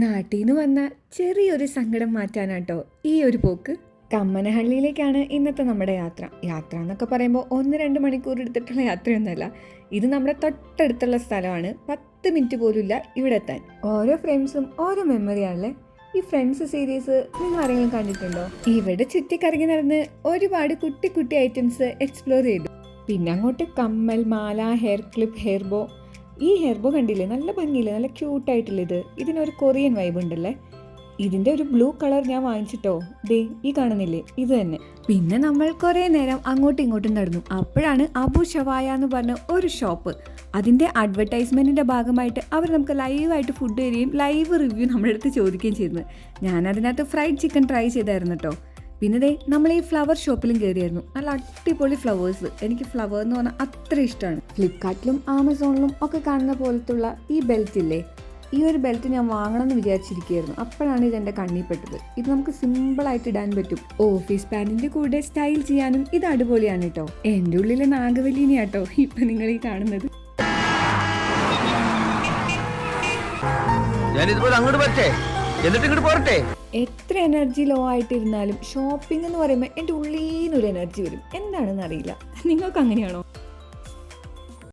നാട്ടിൽ നിന്ന് വന്ന ചെറിയൊരു സങ്കടം മാറ്റാനാട്ടോ ഈ ഒരു പോക്ക്. കമ്മനഹള്ളിയിലേക്കാണ് ഇന്നത്തെ നമ്മുടെ യാത്ര. യാത്ര എന്നൊക്കെ പറയുമ്പോൾ 1-2 മണിക്കൂർ എടുത്തിട്ടുള്ള യാത്രയൊന്നുമല്ല. ഇത് നമ്മുടെ തൊട്ടടുത്തുള്ള സ്ഥലമാണ്. 10 മിനിറ്റ് പോലും ഇല്ല ഇവിടെ എത്താൻ. ഓരോ ഫ്രെയിംസും ഓരോ മെമ്മറിയാണല്ലേ. ഈ ഫ്രണ്ട്സ് സീരീസ് നിങ്ങൾ ആരെങ്കിലും കണ്ടിട്ടുണ്ടോ? ഇവിടെ ചുറ്റിക്കറങ്ങി നടന്ന് ഒരുപാട് കുട്ടി കുട്ടി ഐറ്റംസ് എക്സ്പ്ലോർ ചെയ്തു. പിന്നെ അങ്ങോട്ട് കമ്മൽ, മാല, ഹെയർ ക്ലിപ്പ്, ഹെയർ ബോ. ഈ ഹെയർ ബോ കണ്ടില്ലേ, നല്ല ഭംഗിയില്ലേ, നല്ല ക്യൂട്ടായിട്ടുള്ള ഇതിനൊരു കൊറിയൻ വൈബ് ഉണ്ടല്ലേ. ഇതിൻ്റെ ഒരു ബ്ലൂ കളർ ഞാൻ വാങ്ങിച്ചിട്ടോ. ദേ ഈ കാണുന്നില്ലേ, ഇത് തന്നെ. പിന്നെ നമ്മൾ കുറേ നേരം അങ്ങോട്ടും ഇങ്ങോട്ടും നടന്നു. അപ്പോഴാണ് അബു ഷവായ എന്ന് പറഞ്ഞ ഒരു ഷോപ്പ്. അതിൻ്റെ അഡ്വർടൈസ്മെൻറ്റിൻ്റെ ഭാഗമായിട്ട് അവർ നമുക്ക് ലൈവായിട്ട് ഫുഡ് തരികയും ലൈവ് റിവ്യൂ നമ്മുടെ അടുത്ത് ചോദിക്കുകയും ചെയ്യുന്നത്. ഞാൻ അതിനകത്ത് ഫ്രൈഡ് ചിക്കൻ ട്രൈ ചെയ്തായിരുന്നു കേട്ടോ. പിന്നെ ദേ നമ്മൾ ഈ ഫ്ലവർ ഷോപ്പിലും കയറിയായിരുന്നു. നല്ല അടിപൊളി ഫ്ലവേഴ്സ്. എനിക്ക് ഫ്ലവർ എന്ന് പറഞ്ഞാൽ അത്ര ഇഷ്ടമാണ്. ഫ്ലിപ്കാർട്ടിലും ആമസോണിലും ഒക്കെ കാണുന്ന പോലത്തുള്ള ഈ ബെൽറ്റ് ഇല്ലേ, ഈ ഒരു ബെൽറ്റ് ഞാൻ വാങ്ങണം എന്ന് വിചാരിച്ചിരിക്കുകയായിരുന്നു. അപ്പോഴാണ് ഇതെൻ്റെ കണ്ണിൽ പെട്ടത്. ഇത് നമുക്ക് സിമ്പിളായിട്ട് ഇടാൻ പറ്റും. ഓഫീസ് പാൻറ്റിൻ്റെ കൂടെ സ്റ്റൈൽ ചെയ്യാനും ഇത് അടിപൊളിയാണ് കേട്ടോ. എൻ്റെ ഉള്ളിലെ നാഗവല്ലിനെയാട്ടോ ഇപ്പം നിങ്ങൾ ഈ കാണുന്നത്. എത്ര എനർജി ലോ ആയിട്ടിരുന്നാലും ഷോപ്പിംഗ് എന്ന് പറയുമ്പോൾ എൻ്റെ ഉള്ളിൽ നിന്നൊരു എനർജി വരും. എന്താണെന്ന് അറിയില്ല. നിങ്ങൾക്ക് അങ്ങനെയാണോ?